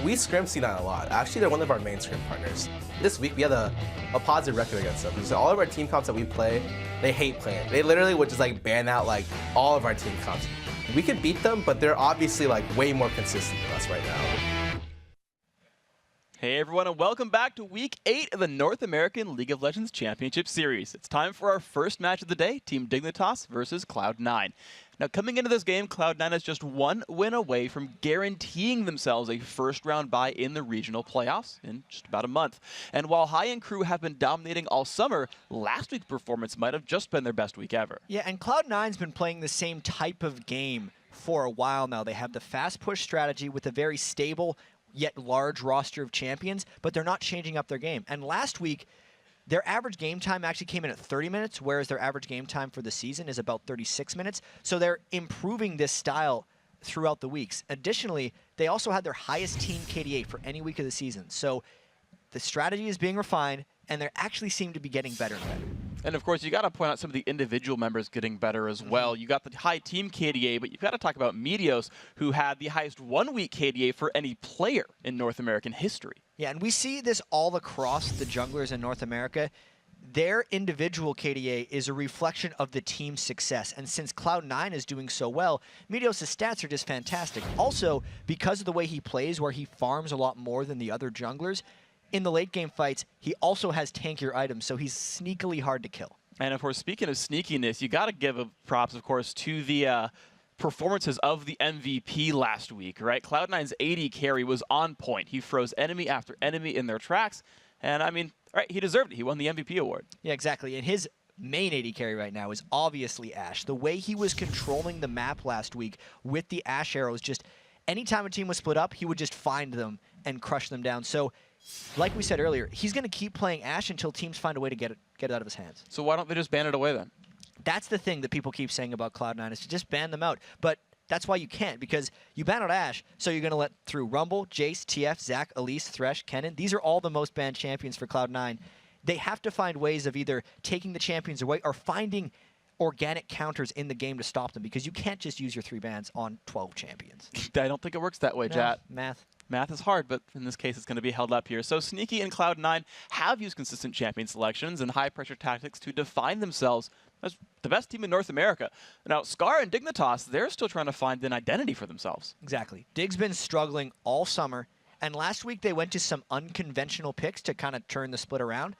we scrim C9 a lot. Actually, they're one of our main scrim partners. This week, we had a positive record against them. So all of our team comps that we play, they hate playing. They literally would just like ban out like all of our team comps. We can beat them, but they're obviously like way more consistent than us right now. Hey everyone, and welcome back to Week 8 of the North American League of Legends Championship Series. It's time for our first match of the day, Team Dignitas versus Cloud9. Now coming into this game, Cloud9 is just one win away from guaranteeing themselves a first-round bye in the regional playoffs in just about a month. And while High and crew have been dominating all summer, last week's performance might have just been their best week ever. Yeah, and Cloud9's been playing the same type of game for a while now. They have the fast push strategy with a very stable yet large roster of champions, but they're not changing up their game. And last week, their average game time actually came in at 30 minutes, whereas their average game time for the season is about 36 minutes. So they're improving this style throughout the weeks. Additionally, they also had their highest team KDA for any week of the season. So the strategy is being refined, and they actually seem to be getting better and better. And of course, you got to point out some of the individual members getting better as well. You got the high team KDA, but you've got to talk about Meteos, who had the highest one-week KDA for any player in North American history. Yeah, and we see this all across the junglers in North America. Their individual KDA is a reflection of the team's success. And since Cloud9 is doing so well, Meteos' stats are just fantastic. Also, because of the way he plays, where he farms a lot more than the other junglers, in the late game fights, he also has tankier items, so he's sneakily hard to kill. And of course, speaking of sneakiness, you got to give props, of course, to the performances of the MVP last week, right? Cloud9's AD carry was on point. He froze enemy after enemy in their tracks, and I mean, right, he deserved it. He won the MVP award. Yeah, exactly. And his main AD carry right now is obviously Ashe. The way he was controlling the map last week with the Ashe arrows, just anytime a team was split up, he would just find them and crush them down. So, like we said earlier, he's going to keep playing Ashe until teams find a way to get it out of his hands. So why don't they just ban it away then? That's the thing that people keep saying about Cloud9 is to just ban them out. But that's why you can't, because you ban out Ashe, so you're going to let through Rumble, Jace, TF, Zac, Elise, Thresh, Kennen. These are all the most banned champions for Cloud9. They have to find ways of either taking the champions away or finding organic counters in the game to stop them, because you can't just use your 3 bans on 12 champions. I don't think it works that way, Jat. Math. Math is hard, but in this case, it's going to be held up here. So Sneaky and Cloud9 have used consistent champion selections and high-pressure tactics to define themselves as the best team in North America. Now, Scar and Dignitas, they're still trying to find an identity for themselves. Exactly. Dig's been struggling all summer, and last week they went to some unconventional picks to kind of turn the split around.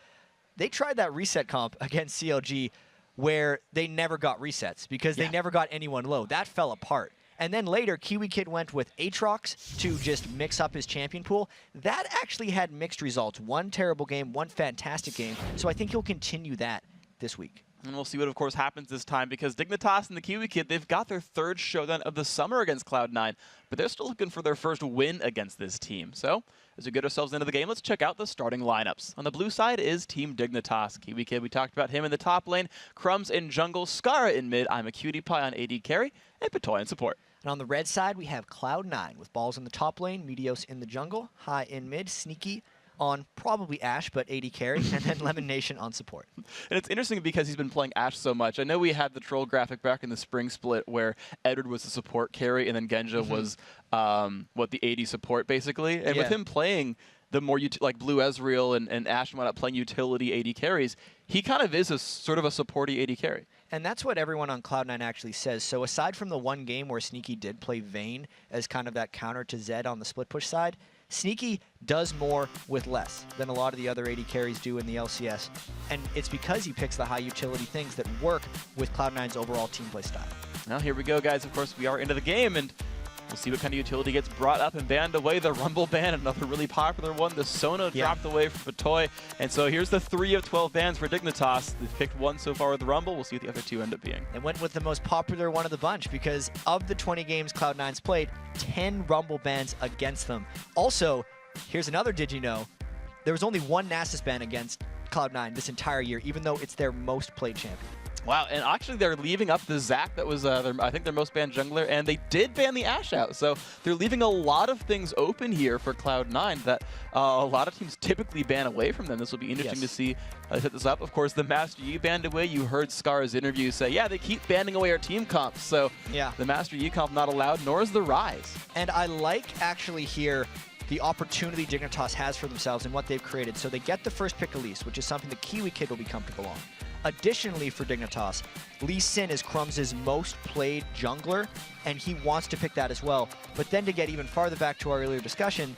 They tried that reset comp against CLG where they never got resets because they never got anyone low. That fell apart. And then later, Kiwi Kid went with Aatrox to just mix up his champion pool. That actually had mixed results. One terrible game, one fantastic game. So I think he'll continue that this week. And we'll see what, of course, happens this time, because Dignitas and the Kiwi Kid, they've got their 3rd showdown of the summer against Cloud9, but they're still looking for their first win against this team. So, as we get ourselves into the game, let's check out the starting lineups. On the blue side is Team Dignitas. Kiwi Kid, we talked about him in the top lane, Crumbs in jungle, Skara in mid, I'm a Cutie Pie on AD carry, and Patoy in support. And on the red side, we have Cloud9 with Balls in the top lane, Meteos in the jungle, High in mid, Sneaky on probably Ashe, but AD carry, and then Lemon Nation on support. And it's interesting because he's been playing Ashe so much. I know we had the troll graphic back in the spring split where Edward was the support carry and then Genja was the AD support, basically. And with him playing the more like Blue Ezreal and Ashe and whatnot playing utility AD carries, he kind of is a sort of a supporty AD carry. And that's what everyone on Cloud9 actually says. So aside from the one game where Sneaky did play Vayne as kind of that counter to Zed on the split push side, Sneaky does more with less than a lot of the other AD carries do in the LCS. And it's because he picks the high utility things that work with Cloud9's overall team play style. Now here we go, guys. Of course, we are into the game, and we'll see what kind of utility gets brought up and banned away. The Rumble ban, another really popular one. The Sono dropped away from Patoy. And so here's the 3 of 12 bans for Dignitas. They've picked one so far with the Rumble. We'll see what the other 2 end up being. They went with the most popular one of the bunch because of the 20 games Cloud9's played, 10 Rumble bans against them. Also, here's another did you know, there was only one Nasus ban against Cloud9 this entire year, even though it's their most played champion. Wow, and actually they're leaving up the Zac that was, I think, their most banned jungler, and they did ban the Ashe out. So they're leaving a lot of things open here for Cloud9 that a lot of teams typically ban away from them. This will be interesting to see how they set this up. Of course, the Master Yi banned away. You heard Scar's interview say, yeah, they keep banning away our team comps. So the Master Yi comp not allowed, nor is the Rise. And I like actually here the opportunity Dignitas has for themselves and what they've created. So they get the first pick of Elise, which is something the Kiwi kid will be comfortable on. Additionally, for Dignitas, Lee Sin is Crumbs' most played jungler, and he wants to pick that as well. But then to get even farther back to our earlier discussion,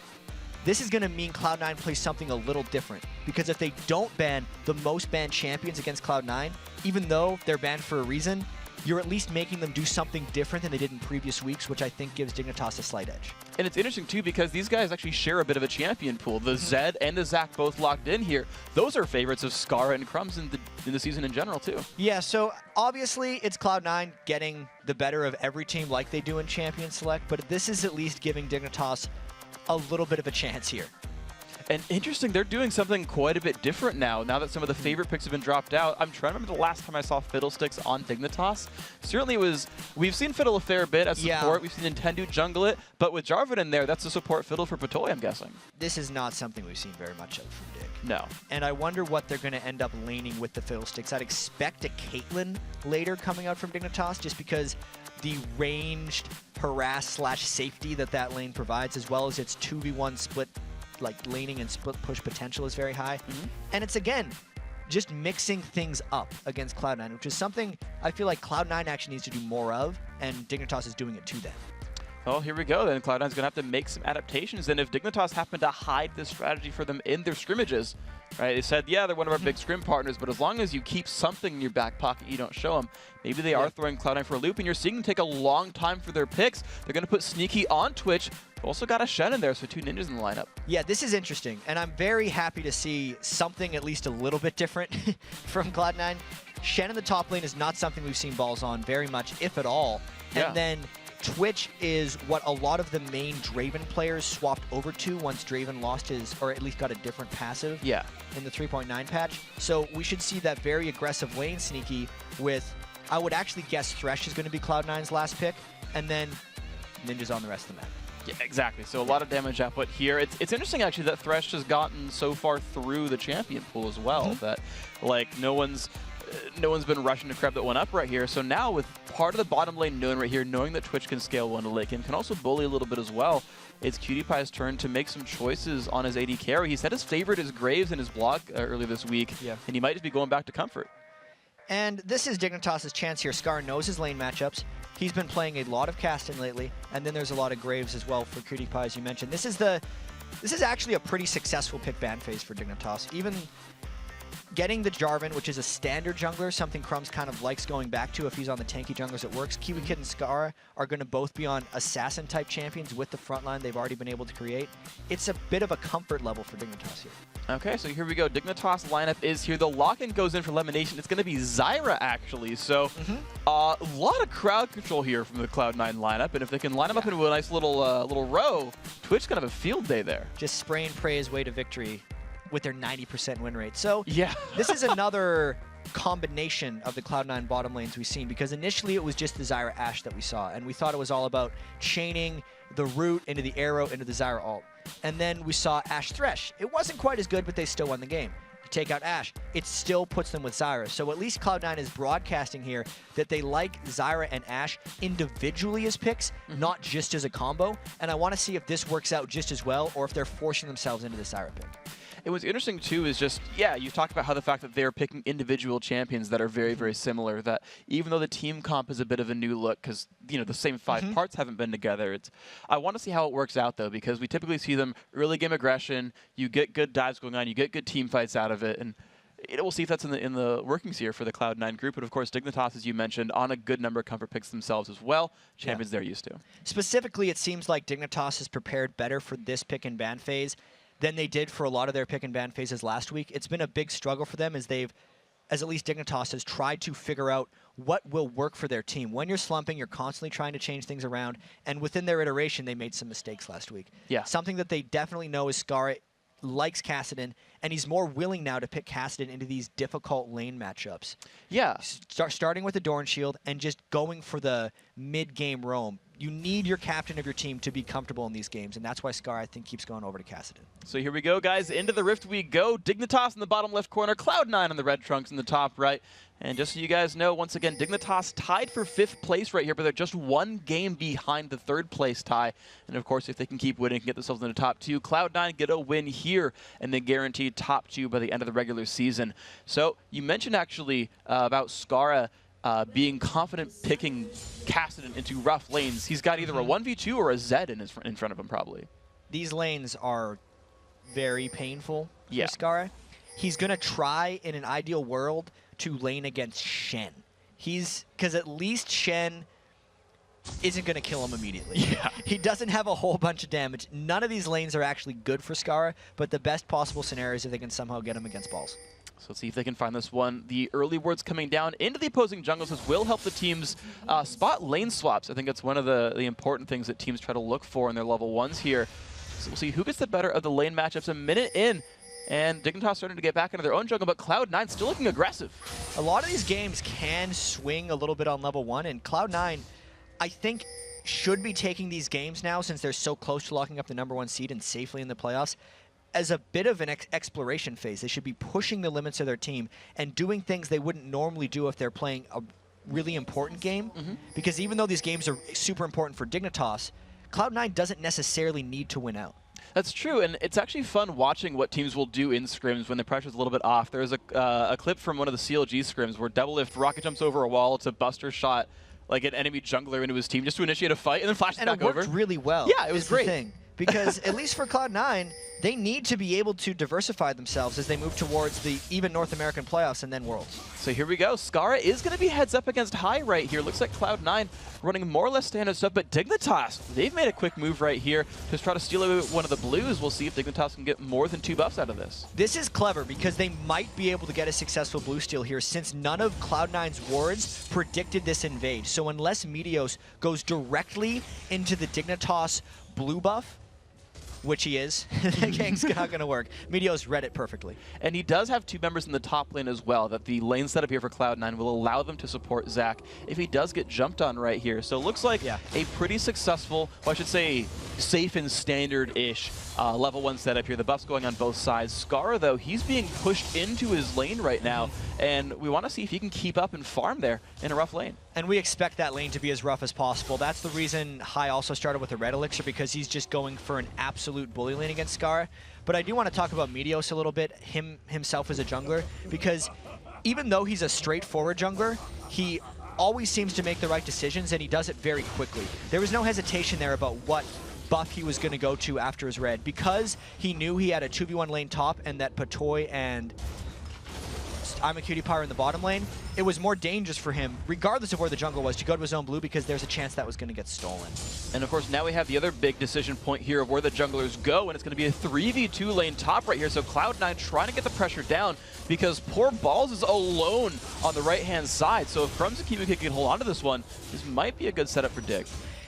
this is going to mean Cloud9 plays something a little different. Because if they don't ban the most banned champions against Cloud9, even though they're banned for a reason, you're at least making them do something different than they did in previous weeks, which I think gives Dignitas a slight edge. And it's interesting, too, because these guys actually share a bit of a champion pool. The Zed and the Zac both locked in here. Those are favorites of Scarra and Crumbs in the season in general, too. Yeah, so obviously it's Cloud9 getting the better of every team like they do in Champion Select, but this is at least giving Dignitas a little bit of a chance here. And interesting, they're doing something quite a bit different now that some of the favorite picks have been dropped out. I'm trying to remember the last time I saw Fiddlesticks on Dignitas. Certainly we've seen Fiddle a fair bit as support. Yeah. We've seen Nintendo jungle it, but with Jarvan in there, that's a support Fiddle for Patoy, I'm guessing. This is not something we've seen very much of from Dig. No. And I wonder what they're going to end up laning with the Fiddlesticks. I'd expect a Caitlyn later coming out from Dignitas, just because the ranged harass/safety that lane provides, as well as its 2v1 split, like laning and split push potential, is very high. And it's, again, just mixing things up against Cloud9, which is something I feel like Cloud9 actually needs to do more of, and Dignitas is doing it to them. Well, here we go. Then Cloud9's going to have to make some adaptations. And if Dignitas happen to hide this strategy for them in their scrimmages, right? They said, yeah, they're one of our big scrim partners, but as long as you keep something in your back pocket, you don't show them. Maybe they are throwing Cloud9 for a loop, and you're seeing them take a long time for their picks. They're going to put Sneaky on Twitch. Also got a Shen in there, so 2 ninjas in the lineup. Yeah, this is interesting, and I'm very happy to see something at least a little bit different from Cloud9. Shen in the top lane is not something we've seen balls on very much, if at all. Yeah. And then Twitch is what a lot of the main Draven players swapped over to once Draven lost his, or at least got a different passive in the 3.9 patch. So we should see that very aggressive lane Sneaky with, I would actually guess Thresh is going to be Cloud9's last pick, and then ninjas on the rest of the map. Yeah, exactly. So a lot of damage output here. It's interesting, actually, that Thresh has gotten so far through the champion pool as well, that, like, no one's been rushing to grab that one up right here. So now with part of the bottom lane known right here, knowing that Twitch can scale one to late game, can also bully a little bit as well, it's QtPie's turn to make some choices on his AD carry. He said his favorite is Graves in his blog earlier this week, and he might just be going back to Comfort. And this is Dignitas' chance here. Scar knows his lane matchups. He's been playing a lot of Caston lately, and then there's a lot of Graves as well for QtPie, as you mentioned. This is actually a pretty successful pick ban phase for Dignitas. Even getting the Jarvan, which is a standard jungler, something Crumbs kind of likes going back to if he's on the tanky junglers, it works. Kiwi Kid and Scar are going to both be on assassin-type champions with the frontline they've already been able to create. It's a bit of a comfort level for Dignitas here. Okay, so here we go. Dignitas lineup is here. The lock-in goes in for Elimination. It's going to be Zyra, actually. So a lot of crowd control here from the Cloud9 lineup. And if they can line them up into a nice little row, Twitch going to have a field day there. Just spray and pray his way to victory with their 90% win rate. So yeah, this is another combination of the Cloud9 bottom lanes we've seen, because initially it was just the Zyra Ashe that we saw, and we thought it was all about chaining the root into the arrow into the Zyra ult. And then we saw Ashe Thresh. It wasn't quite as good, but they still won the game. You take out Ashe, it still puts them with Zyra. So at least Cloud9 is broadcasting here that they like Zyra and Ashe individually as picks, not just as a combo. And I want to see if this works out just as well, or if they're forcing themselves into the Zyra pick. And what's interesting, too, is just, you talked about how the fact that they're picking individual champions that are very, very similar, that even though the team comp is a bit of a new look, because, the same 5 parts haven't been together, I want to see how it works out, though, because we typically see them early game aggression, you get good dives going on, you get good team fights out of it, and we'll see if that's in the workings here for the Cloud9 group. But, of course, Dignitas, as you mentioned, on a good number of comfort picks themselves as well. Champions they're used to. Specifically, it seems like Dignitas is prepared better for this pick and ban phase than they did for a lot of their pick and ban phases last week. It's been a big struggle for them as at least Dignitas has tried to figure out what will work for their team. When you're slumping, you're constantly trying to change things around, and within their iteration, they made some mistakes last week. Yeah. Something that they definitely know is Scar likes Kassadin, and he's more willing now to pick Kassadin into these difficult lane matchups. Yeah. Starting with the Dorn Shield and just going for the mid-game roam. you need your captain of your team to be comfortable in these games, and that's why Scar, I think, keeps going over to Kassadin. So here we go, guys. Into the Rift we go. Dignitas in the bottom left corner, Cloud9 on the red trunks in the top right. And just so you guys know, once again, Dignitas tied for 5th place right here, but they're just 1 game behind the 3rd place tie. And of course, if they can keep winning and get themselves in the top 2, Cloud9 get a win here, and they guaranteed top 2 by the end of the regular season. So you mentioned actually about Skara being confident picking Kassadin into rough lanes. He's got either a 1v2 or a Zed in front of him, probably. These lanes are very painful for Yeah. Skara. He's going to try, in an ideal world, to lane against Shen. Because at least Shen isn't going to kill him immediately. Yeah. He doesn't have a whole bunch of damage. None of these lanes are actually good for Skara, but the best possible scenario is if they can somehow get him against balls. So let's see if they can find this one. The early wards coming down into the opposing jungles will help the teams spot lane swaps. I think that's one of the important things that teams try to look for in their level 1s here. So we'll see who gets the better of the lane matchups. A minute in, and Dignitas starting to get back into their own jungle, but Cloud9 still looking aggressive. A lot of these games can swing a little bit on level 1, and Cloud9, I think, should be taking these games now, since they're so close to locking up the #1 seed and safely in the playoffs, as a bit of an exploration phase. They should be pushing the limits of their team and doing things they wouldn't normally do if they're playing a really important game. Because even though these games are super important for Dignitas, Cloud9 doesn't necessarily need to win out. That's true, and it's actually fun watching what teams will do in scrims when the pressure's a little bit off. There's a clip from one of the CLG scrims where Double Lift rocket jumps over a wall to Buster shot like an enemy jungler into his team just to initiate a fight and then flashes back over. And it worked really well. Yeah, it was great. The thing. Because at least for Cloud9, they need to be able to diversify themselves as they move towards the even North American playoffs and then Worlds. So here we go. Skara is going to be heads up against High right here. Looks like Cloud9 running more or less standard stuff, but Dignitas, they've made a quick move right here to try to steal away one of the blues. We'll see if Dignitas can get more than 2 buffs out of this. This is clever because they might be able to get a successful blue steal here, since none of Cloud9's wards predicted this invade. So unless Meteos goes directly into the Dignitas blue buff, which he is, that gang's not going to work. Meteos read it perfectly. And he does have 2 members in the top lane as well, that the lane setup here for Cloud9 will allow them to support Zac if he does get jumped on right here. So it looks like a pretty successful, well, I should say safe and standard-ish level 1 setup here. The buffs going on both sides. Skara, though, he's being pushed into his lane right now, and we want to see if he can keep up and farm there in a rough lane. And we expect that lane to be as rough as possible. That's the reason High also started with a red elixir, because he's just going for an absolute bully lane against Skara. But I do want to talk about Meteos a little bit, himself as a jungler, because even though he's a straightforward jungler, he always seems to make the right decisions, and he does it very quickly. There was no hesitation there about what buff he was going to go to after his red, because he knew he had a 2v1 lane top and that Patoy and I'm a Cutie Pie in the bottom lane. It was more dangerous for him, regardless of where the jungle was, to go to his own blue, because there's a chance that was going to get stolen. And of course, now we have the other big decision point here of where the junglers go, and it's going to be a 3v2 lane top right here. So Cloud9 trying to get the pressure down, because poor Balls is alone on the right-hand side. So if Crumbs and Kiwi can hold on to this one, this might be a good setup for Dig.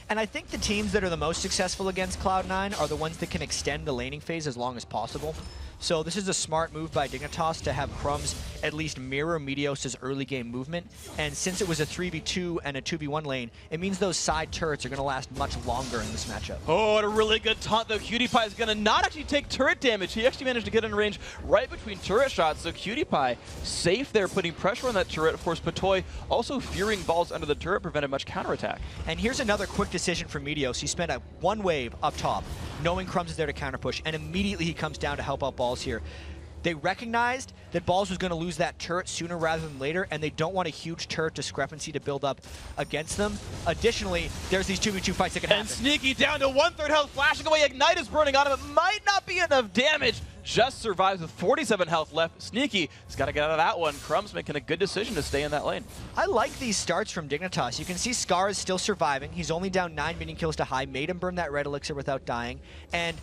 And I think the teams that are the most successful against Cloud9 are the ones that can extend the laning phase as long as possible. So this is a smart move by Dignitas to have Crumbs at least mirror Meteos' early game movement. And since it was a 3v2 and a 2v1 lane, it means those side turrets are going to last much longer in this matchup. Oh, and a really good taunt, though. Cutie Pie is going to not actually take turret damage. He actually managed to get in range right between turret shots. So Cutie Pie safe there, putting pressure on that turret. Of course, Patoy also fearing Balls under the turret prevented much counterattack. And here's another quick decision for Meteos. He spent one wave up top, knowing Crumbs is there to counter push, and immediately he comes down to help out Balls here. They recognized that Balls was going to lose that turret sooner rather than later, and they don't want a huge turret discrepancy to build up against them. Additionally, there's these 2v2 fights that can happen. And Sneaky down to 1/3 health, flashing away. Ignite is burning on him. It might not be enough damage. Just survives with 47 health left. Sneaky has got to get out of that one. Crumbs making a good decision to stay in that lane. I like these starts from Dignitas. You can see Scar is still surviving. He's only down 9 minion kills to High, made him burn that red elixir without dying. And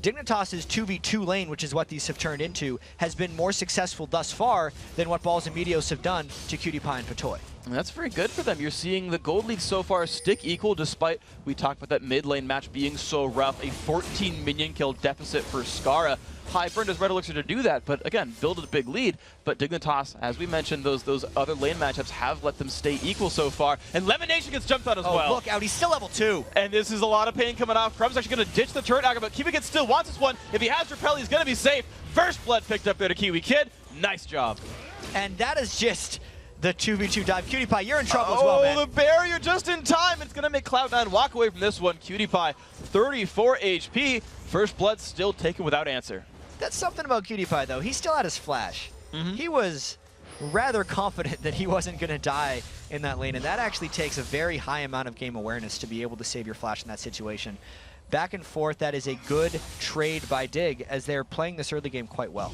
Dignitas' 2v2 lane, which is what these have turned into, has been more successful thus far than what Balls and Meteos have done to Cutie Pie and Patoy. And that's very good for them. You're seeing the Gold League so far stick equal, despite we talked about that mid lane match being so rough. A 14 minion kill deficit for Skara. High burn does Red Elixir to do that, but again, build a big lead. But Dignitas, as we mentioned, those other lane matchups have let them stay equal so far. And Lemonation gets jumped on as well. Oh, look out, he's still level 2. And this is a lot of pain coming off. Crumb's actually going to ditch the turret aggro, but Kiwi Kid still wants this one. If he has Repel, he's going to be safe. First blood picked up there to Kiwi Kid. Nice job. And that is just the 2v2 dive. QtPie, you're in trouble as well, man. Oh, the barrier just in time. It's going to make Cloud9 walk away from this one. QtPie, 34 HP. First blood still taken without answer. That's something about QtPie, though. He still had his flash. He was rather confident that he wasn't going to die in that lane, and that actually takes a very high amount of game awareness to be able to save your flash in that situation. Back and forth, that is a good trade by Dig, as they're playing this early game quite well.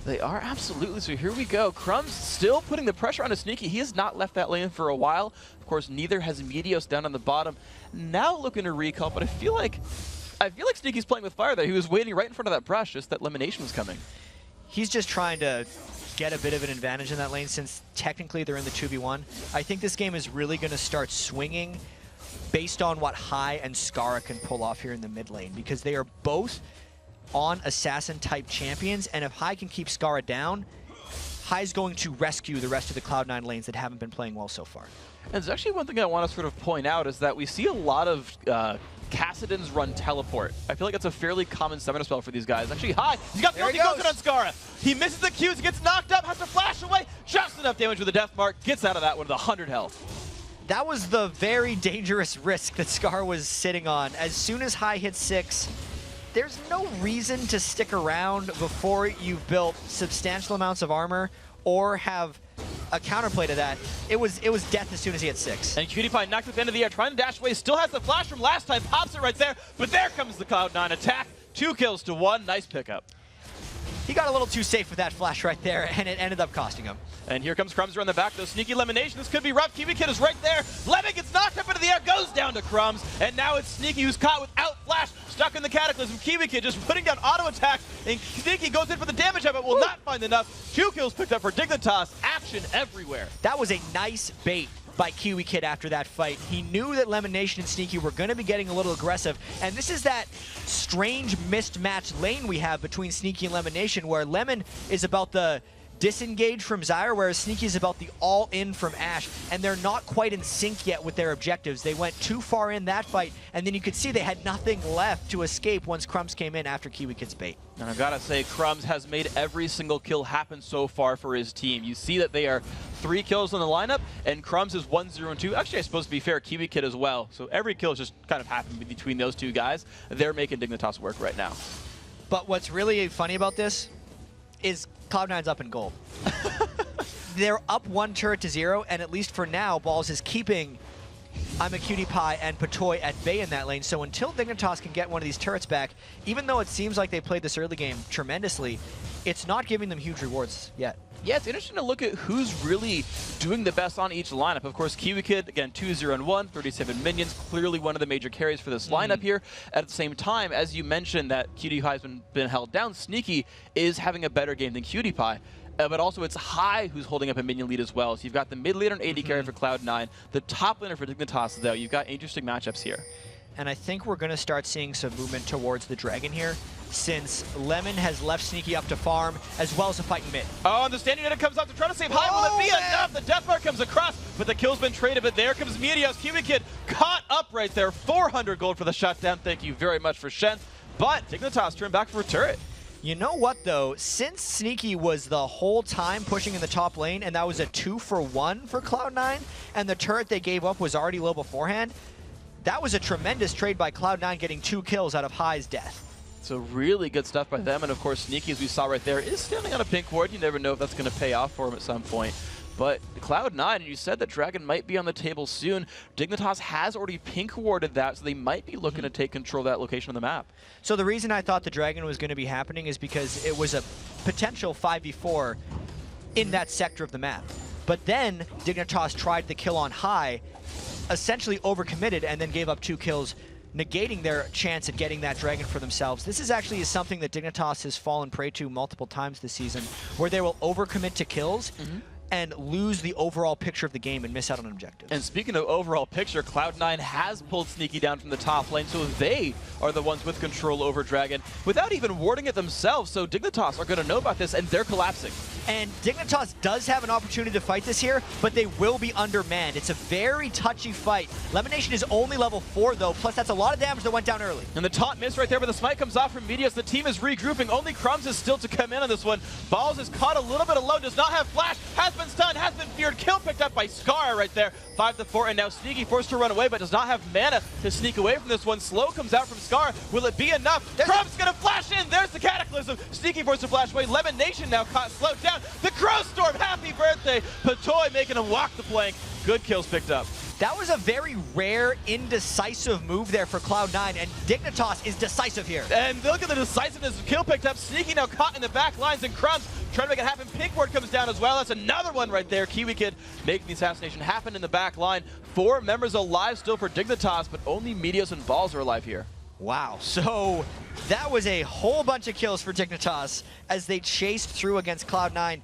They are, absolutely. So here we go. Crumb's still putting the pressure on Sneaky. He has not left that lane for a while. Of course, neither has Meteos down on the bottom. Now looking to recall, but I feel like Sneaky's playing with fire there. He was waiting right in front of that brush, just that Elimination was coming. He's just trying to get a bit of an advantage in that lane since technically they're in the 2v1. I think this game is really going to start swinging based on what High and Skara can pull off here in the mid lane, because they are both on assassin-type champions, and if High can keep Skara down, High's going to rescue the rest of the Cloud9 lanes that haven't been playing well so far. And there's actually one thing I want to sort of point out is that we see a lot of Kassadin's run teleport. I feel like it's a fairly common summoner spell for these guys. Actually, High, he's got the goes in on Skara. He misses the Qs, gets knocked up, has to flash away, just enough damage with the death mark, gets out of that one with 100 health. That was the very dangerous risk that Skara was sitting on. As soon as High hits 6, there's no reason to stick around before you've built substantial amounts of armor or have a counterplay to that. It was death as soon as he hit 6. And QtPie knocked at the end of the air, trying to dash away, still has the flash from last time, pops it right there, but there comes the Cloud9 attack. 2 kills to 1, nice pickup. He got a little too safe with that flash right there, and it ended up costing him. And here comes Crumbs around the back, though. Sneaky Elimination, this could be rough. Kiwi Kid is right there. Lemon gets knocked up into the air, goes down to Crumbs, and now it's Sneaky who's caught without flash, stuck in the Cataclysm. Kiwi Kid just putting down auto attacks, and Sneaky goes in for the damage of it, will not find enough. 2 kills picked up for Dignitas, action everywhere. That was a nice bait by Kiwi Kid after that fight. He knew that Lemonation and Sneaky were going to be getting a little aggressive, and this is that strange mismatched lane we have between Sneaky and Lemonation, where Lemon is about the disengage from Zyre, whereas Sneaky is about the all-in from Ashe, and they're not quite in sync yet with their objectives. They went too far in that fight, and then you could see they had nothing left to escape once Crumbs came in after Kiwi Kid's bait. And I've got to say, Crumbs has made every single kill happen so far for his team. You see that they are 3 kills in the lineup, and Crumbs is 1-0-2. Actually, I suppose to be fair, Kiwi Kid as well. So every kill is just kind of happened between those two guys. They're making Dignitas work right now. But what's really funny about this is Cloud9's up in gold. They're up 1 turret to 0, and at least for now, Balls is keeping QtPie and Patoy at bay in that lane. So until Dignitas can get one of these turrets back, even though it seems like they played this early game tremendously, it's not giving them huge rewards yet. Yeah, it's interesting to look at who's really doing the best on each lineup. Of course, Kiwi Kid, again, 2-0-1, 37 minions, clearly one of the major carries for this lineup here. At the same time, as you mentioned that QtPie's been held down, Sneaky is having a better game than QtPie. But also it's High who's holding up a minion lead as well. So you've got the mid laner and AD carry for Cloud9. The top laner for Dignitas, though, you've got interesting matchups here. And I think we're going to start seeing some movement towards the Dragon here, since Lemon has left Sneaky up to farm, as well as a fight in mid. Oh, and the standing unit comes out to try to save High. Will it be enough? The death mark comes across, but the kill's been traded. But there comes Meteos. Kiwi Kid caught up right there. 400 gold for the shutdown. Thank you very much for Shen. But Dignitas turned back for a turret. You know what, though? Since Sneaky was the whole time pushing in the top lane, and that was a 2-for-1 for Cloud9, and the turret they gave up was already low beforehand, that was a tremendous trade by Cloud9 getting 2 kills out of High's death. So really good stuff by them, and of course Sneaky, as we saw right there, is standing on a pink ward. You never know if that's going to pay off for him at some point. But Cloud9, and you said that Dragon might be on the table soon. Dignitas has already pink warded that, so they might be looking to take control of that location on the map. So the reason I thought the Dragon was going to be happening is because it was a potential 5v4 in that sector of the map. But then Dignitas tried the kill on High, essentially overcommitted, and then gave up 2 kills, negating their chance at getting that Dragon for themselves. This is actually something that Dignitas has fallen prey to multiple times this season, where they will overcommit to kills, and lose the overall picture of the game and miss out on objectives. And speaking of overall picture, Cloud9 has pulled Sneaky down from the top lane, so they are the ones with control over Dragon without even warding it themselves. So Dignitas are going to know about this, and they're collapsing. And Dignitas does have an opportunity to fight this here, but they will be undermanned. It's a very touchy fight. Lemonation is only level 4 though, plus that's a lot of damage that went down early. And the taunt miss right there, but the smite comes off from Meteos. The team is regrouping. Only Crumbs is still to come in on this one. Balls is caught a little bit alone, does not have flash, has been stunned, has been feared. Kill picked up by Scar right there. 5-4, and now Sneaky forced to run away, but does not have mana to sneak away from this one. Slow comes out from Scar. Will it be enough? Crumbs gonna flash in. There's the Cataclysm. Sneaky forced to flash away. Lemon Nation now caught slowed down. The Crow Storm, happy birthday. Patoy making him walk the plank. Good kills picked up. That was a very rare, indecisive move there for Cloud9, and Dignitas is decisive here. And look at the decisiveness of kill picked up. Sneaky now caught in the back lines, and Crumbs trying to make it happen. Pinkward comes down as well. That's another one right there. Kiwi Kid making the assassination happen in the back line. 4 members alive still for Dignitas, but only Meteos and Balls are alive here. Wow, so that was a whole bunch of kills for Dignitas as they chased through against Cloud9.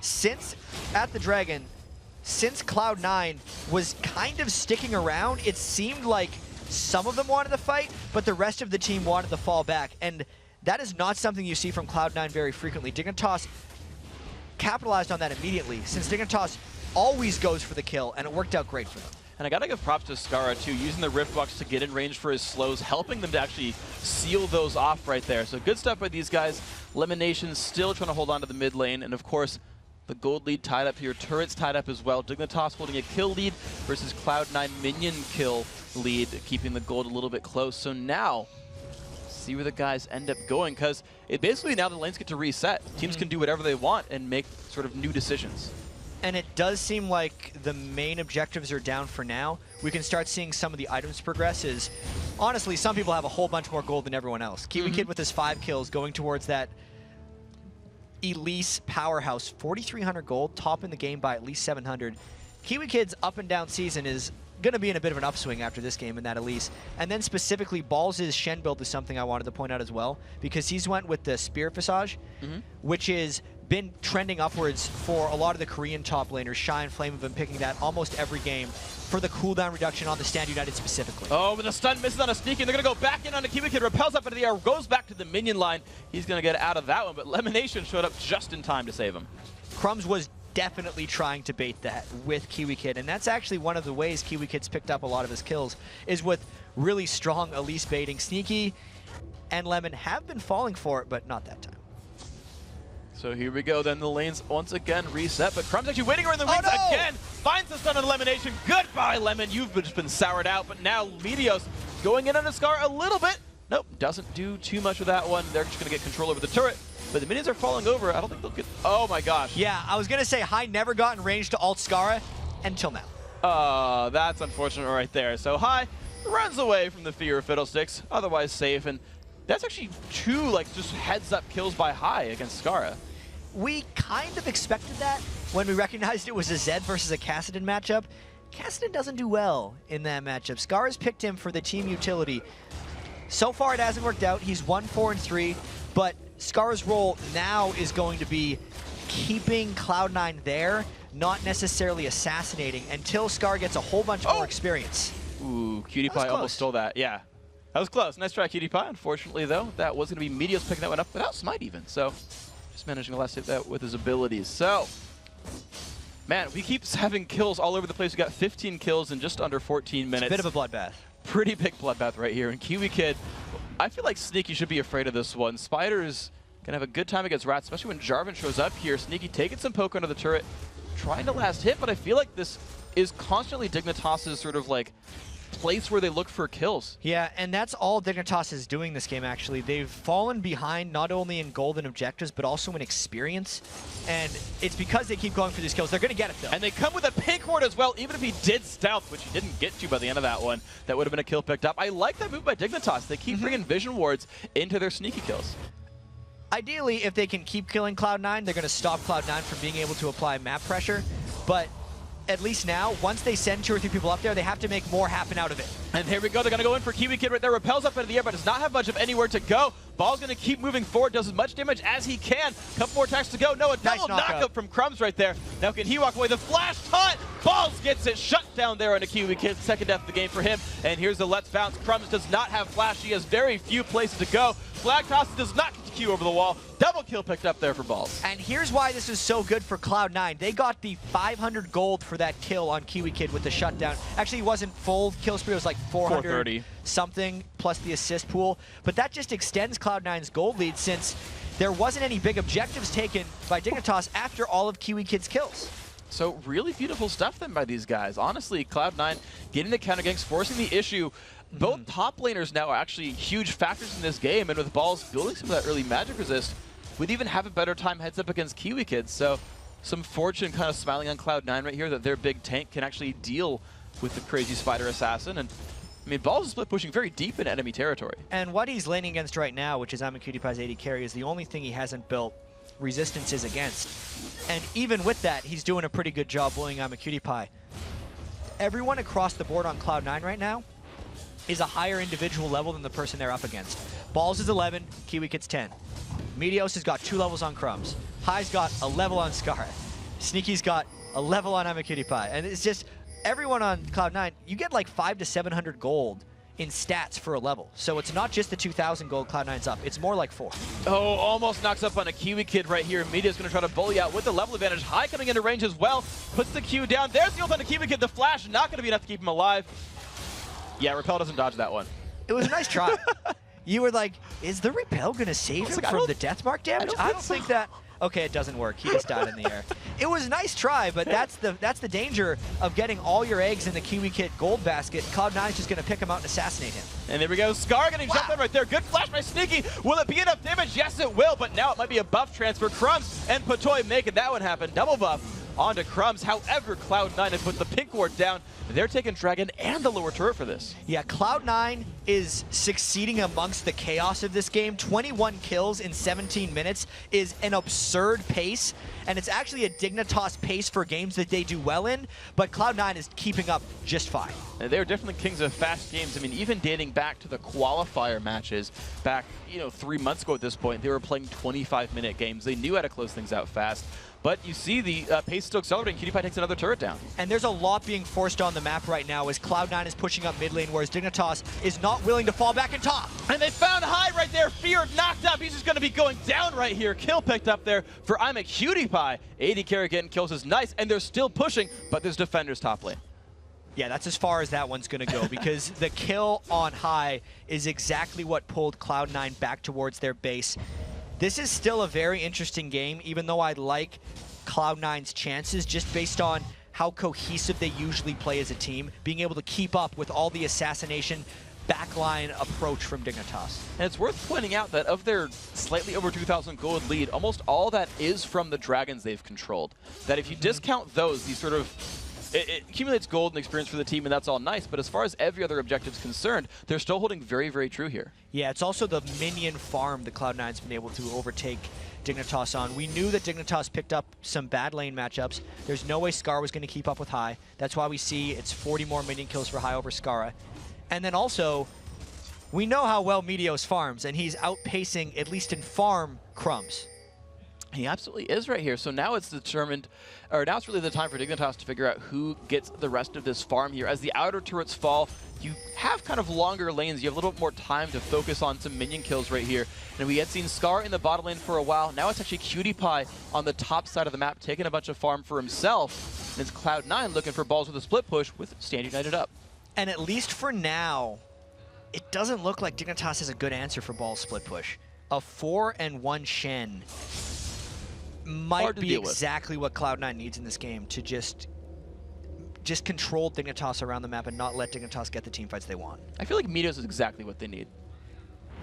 Since at the Dragon, since Cloud9 was kind of sticking around, it seemed like some of them wanted to fight, but the rest of the team wanted to fall back. And that is not something you see from Cloud9 very frequently. Dignitas capitalized on that immediately, since Dignitas always goes for the kill, and it worked out great for them. And I gotta give props to Skara too, using the Riftbox to get in range for his slows, helping them to actually seal those off right there. So good stuff by these guys. Lemonation still trying to hold on to the mid lane, and of course, the gold lead tied up here. Turret's tied up as well. Dignitas holding a kill lead versus Cloud9 minion kill lead, keeping the gold a little bit close. So now, see where the guys end up going, because it basically now the lanes get to reset. Teams can do whatever they want and make sort of new decisions. And it does seem like the main objectives are down for now. We can start seeing some of the items progress. Is honestly, some people have a whole bunch more gold than everyone else. Kiwi Kid with his 5 kills going towards that Elise powerhouse, 4,300 gold, top in the game by at least 700. Kiwi Kid's up and down season is going to be in a bit of an upswing after this game in that Elise. And then specifically, Balls' Shen build is something I wanted to point out as well, because he's went with the Spirit Visage, which is been trending upwards for a lot of the Korean top laners. Shy and Flame have been picking that almost every game for the cooldown reduction on the Stand United specifically. Oh, but the stun misses on a Sneaky, and they're going to go back in on a Kiwi Kid, repels up into the air, goes back to the minion line. He's going to get out of that one, but Lemonation showed up just in time to save him. Crumbs was definitely trying to bait that with Kiwi Kid, and that's actually one of the ways Kiwi Kid's picked up a lot of his kills, is with really strong Elise baiting. Sneaky and Lemon have been falling for it, but not that time. So here we go, then the lanes once again reset, but Crumb's actually waiting around the wings again, finds the stun on Elimination. Goodbye, Lemon, you've just been soured out, but now Meteos going in on a Scar a little bit. Nope, doesn't do too much with that one. They're just gonna get control over the turret, but the minions are falling over. I don't think they'll get, oh my gosh. Yeah, I was gonna say Hai never got in range to ult Skara until now. That's unfortunate right there. So Hai runs away from the fear of Fiddlesticks, otherwise safe, and that's actually 2 like just heads up kills by Hai against Skara. We kind of expected that when we recognized it was a Zed versus a Kassadin matchup. Kassadin doesn't do well in that matchup. Skara's picked him for the team utility. So far it hasn't worked out. He's 1-4-3, but Skara's role now is going to be keeping Cloud9 there, not necessarily assassinating, until Scar gets a whole bunch more experience. Ooh, Cutie Pie almost stole that. Yeah, that was close. Nice try, Cutie Pie. Unfortunately, though, that was going to be Meteos picking that one up without Smite even. So just managing to last hit that with his abilities. So, man, we keep having kills all over the place. We got 15 kills in just under 14 minutes. It's a bit of a bloodbath. Pretty big bloodbath right here. And Kiwi Kid, I feel like Sneaky should be afraid of this one. Spider's going to have a good time against Rats, especially when Jarvan shows up here. Sneaky taking some poke under the turret, trying to last hit, but I feel like this is constantly Dignitas's sort of like place where they look for kills. Yeah, and that's all Dignitas is doing this game, actually. They've fallen behind not only in gold and objectives, but also in experience. And it's because they keep going for these kills. They're going to get it, though. And they come with a pink ward as well, even if he did stealth, which he didn't get to by the end of that one. That would have been a kill picked up. I like that move by Dignitas. They keep bringing vision wards into their sneaky kills. Ideally, if they can keep killing Cloud9, they're going to stop Cloud9 from being able to apply map pressure. But at least now, once they send 2 or 3 people up there, they have to make more happen out of it. And here we go. They're going to go in for Kiwi Kid right there. Repels up into the air, but does not have much of anywhere to go. Ball's going to keep moving forward, does as much damage as he can. Couple more attacks to go. No, a double knockup from Crumbs right there. Now can he walk away? The flash taunt. Balls gets it shut down there on a Kiwi Kid. Second death of the game for him. And here's the Let's Bounce. Crumbs does not have flash. He has very few places to go. Flag toss does not get the Q over the wall. Double kill picked up there for Balls. And here's why this is so good for Cloud9. They got the 500 gold for that kill on Kiwi Kid with the shutdown. Actually, it wasn't full kill spree. It was like 430 something plus the assist pool. But that just extends Cloud9's gold lead since there wasn't any big objectives taken by Dignitas after all of Kiwi Kid's kills. So really beautiful stuff then by these guys. Honestly, Cloud9 getting the counter ganks, forcing the issue. Both top laners now are actually huge factors in this game, and with Balls building some of that early magic resist, would even have a better time heads up against Kiwi Kids. So some fortune kind of smiling on Cloud9 right here that their big tank can actually deal with the crazy Spider Assassin. And I mean, Balls is split pushing very deep in enemy territory. And what he's laning against right now, which is ImAcuitiePie's AD carry, is the only thing he hasn't built resistances against. And even with that, he's doing a pretty good job bullying ImAcuitiePie. Everyone across the board on Cloud9 right now is a higher individual level than the person they're up against. Balls is 11, Kiwi Kid's 10. Meteos has got 2 levels on Crumbs. High's got a level on Scarra. Sneaky's got a level on ImAcuitiePie. And it's just, everyone on Cloud9, you get like 500 to 700 gold in stats for a level. So it's not just the 2,000 gold Cloud9's up. It's more like 4. Oh, almost knocks up on a Kiwi Kid right here. Media's going to try to bully out with the level advantage. High coming into range as well. Puts the Q down. There's the ult on the Kiwi Kid. The flash not going to be enough to keep him alive. Yeah, Repel doesn't dodge that one. It was a nice try. You were like, is the Repel going to save him from the death mark damage? I don't think that. Okay, it doesn't work. He just died in the air. It was a nice try, but that's the danger of getting all your eggs in the Kiwi Kid gold basket. Cloud9 is just going to pick him out and assassinate him. And there we go. Scar getting jumped on right there. Good flash by Sneaky. Will it be enough damage? Yes, it will, but now it might be a buff transfer. Crumbs and Patoy making that one happen. Double buff onto Crumbs. However, Cloud9 has put the pink ward down. They're taking Dragon and the lower turret for this. Yeah, Cloud9 is succeeding amongst the chaos of this game. 21 kills in 17 minutes is an absurd pace, and it's actually a Dignitas pace for games that they do well in, but Cloud9 is keeping up just fine. And they're definitely kings of fast games. I mean, even dating back to the qualifier matches back, 3 months ago at this point, they were playing 25-minute games. They knew how to close things out fast. But you see the pace still accelerating. Cutie Pie takes another turret down. And there's a lot being forced on the map right now as Cloud9 is pushing up mid lane, whereas Dignitas is not willing to fall back in top. And they found High right there. Fear knocked up. He's just going to be going down right here. Kill picked up there for ImAcuitiePie. AD carry getting kills is nice, and they're still pushing, but there's defenders top lane. Yeah, that's as far as that one's going to go because the kill on High is exactly what pulled Cloud9 back towards their base. This is still a very interesting game, even though I like Cloud9's chances just based on how cohesive they usually play as a team, being able to keep up with all the assassination backline approach from Dignitas. And it's worth pointing out that of their slightly over 2,000 gold lead, almost all that is from the dragons they've controlled. That if you discount those, these sort of it accumulates gold and experience for the team, and that's all nice, but as far as every other objective is concerned, they're still holding very, very true here. Yeah, it's also the minion farm that Cloud9's been able to overtake Dignitas on. We knew that Dignitas picked up some bad lane matchups. There's no way Scar was going to keep up with High. That's why we see it's 40 more minion kills for High over Scarra. And then also, we know how well Meteos farms, and he's outpacing, at least in farm, Crumbs. He absolutely is right here. So now it's determined, or now it's really the time for Dignitas to figure out who gets the rest of this farm here. As the outer turrets fall, you have kind of longer lanes. You have a little bit more time to focus on some minion kills right here. And we had seen Scar in the bottom lane for a while. Now it's actually Cutie Pie on the top side of the map, taking a bunch of farm for himself. And it's Cloud9 looking for balls with a split push with Stand United up. And at least for now, it doesn't look like Dignitas has a good answer for balls split push. A 4-and-1 Shen might be exactly what Cloud9 needs in this game to just control Dignitas around the map and not let Dignitas get the team fights they want. I feel like Meteos is exactly what they need.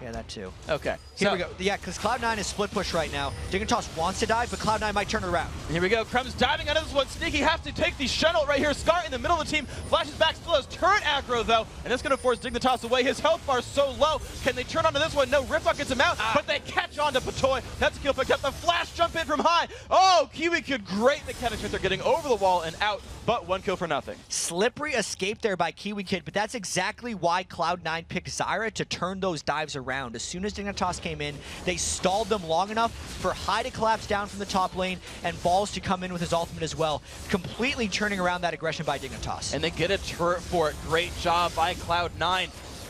Yeah, that too. Okay. Here we go. Yeah, because Cloud9 is split push right now. Dignitas wants to dive, but Cloud9 might turn it around. Here we go. Crumbs diving out of this one. Sneaky has to take the shuttle right here. Scar in the middle of the team. Flashes back, still has turret aggro though, and it's going to force Dignitas away. His health bar so low. Can they turn onto this one? No, Riftlock gets him out, but they catch on to Patoy. That's a kill picked up. The flash jump in from high. Oh, Kiwi Kid, great mechanics right there, getting over the wall and out, but 1 kill for nothing. Slippery escape there by Kiwi Kid, but that's exactly why Cloud9 picked Zyra to turn those dives around. As soon as Dignitas came in, they stalled them long enough for High to collapse down from the top lane and Balls to come in with his ultimate as well, completely turning around that aggression by Dignitas. And they get a turret for it. Great job by Cloud9,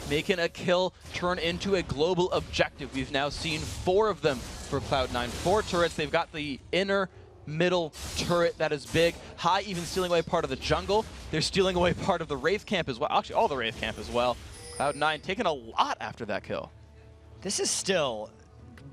making a kill turn into a global objective. We've now seen 4 of them for Cloud9. 4 turrets. They've got the inner middle turret that is big. High even stealing away part of the jungle. They're stealing away part of the Wraith camp as well. Actually, all the Wraith camp as well. Cloud9 taking a lot after that kill. This is still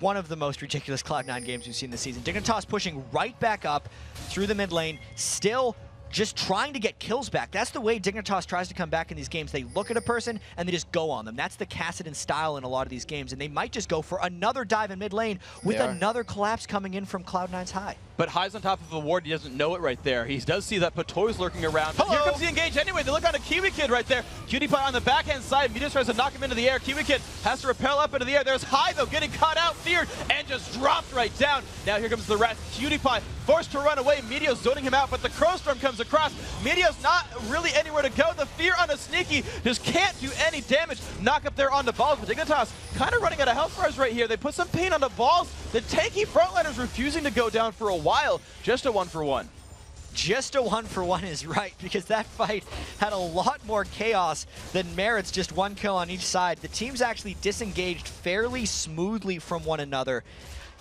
one of the most ridiculous Cloud9 games we've seen this season. Dignitas pushing right back up through the mid lane, still just trying to get kills back. That's the way Dignitas tries to come back in these games. They look at a person and they just go on them. That's the Kassadin style in a lot of these games, and they might just go for another dive in mid lane with another collapse coming in from Cloud9's High. But High's on top of a ward. He doesn't know it right there. He does see that Patoy's lurking around. But here comes the engage anyway. They look on a Kiwi Kid right there. Cutie Pie on the backhand side. Meteos tries to knock him into the air. Kiwi Kid has to rappel up into the air. There's High, though, getting caught out, feared, and just dropped right down. Now here comes the rest. Cutie Pie forced to run away. Meteos zoning him out, but the Crow Storm comes across. Meteos not really anywhere to go. The fear on a Sneaky just can't do any damage. Knock up there onto Balls, but Dignitas kind of running out of health bars right here. They put some pain on the Balls. The tanky frontliners refusing to go down for a while. Just a 1-for-1. Just a 1-for-1 is right, because that fight had a lot more chaos than merits just 1 kill on each side. The teams actually disengaged fairly smoothly from one another.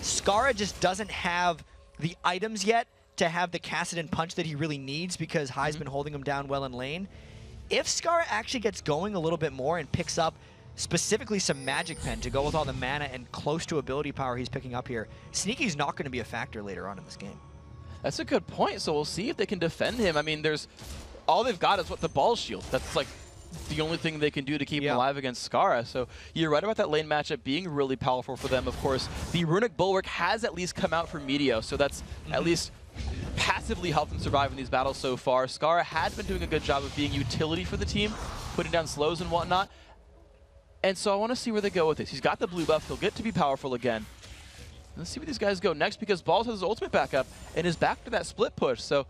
Skara just doesn't have the items yet to have the Kassadin punch that he really needs, because High's been holding him down well in lane. If Skara actually gets going a little bit more and picks up specifically some Magic Pen to go with all the mana and close to ability power he's picking up here, Sneaky's not going to be a factor later on in this game. That's a good point. So we'll see if they can defend him. I mean, all they've got is what the ball shield. That's like the only thing they can do to keep him alive against Skara. So you're right about that lane matchup being really powerful for them. Of course, the Runic Bulwark has at least come out for Meteos, so that's at least passively helped them survive in these battles so far. Skara had been doing a good job of being utility for the team, putting down slows and whatnot. And so I want to see where they go with this. He's got the blue buff. He'll get to be powerful again. Let's see where these guys go next, because Balls has his ultimate back up and is back to that split push. So,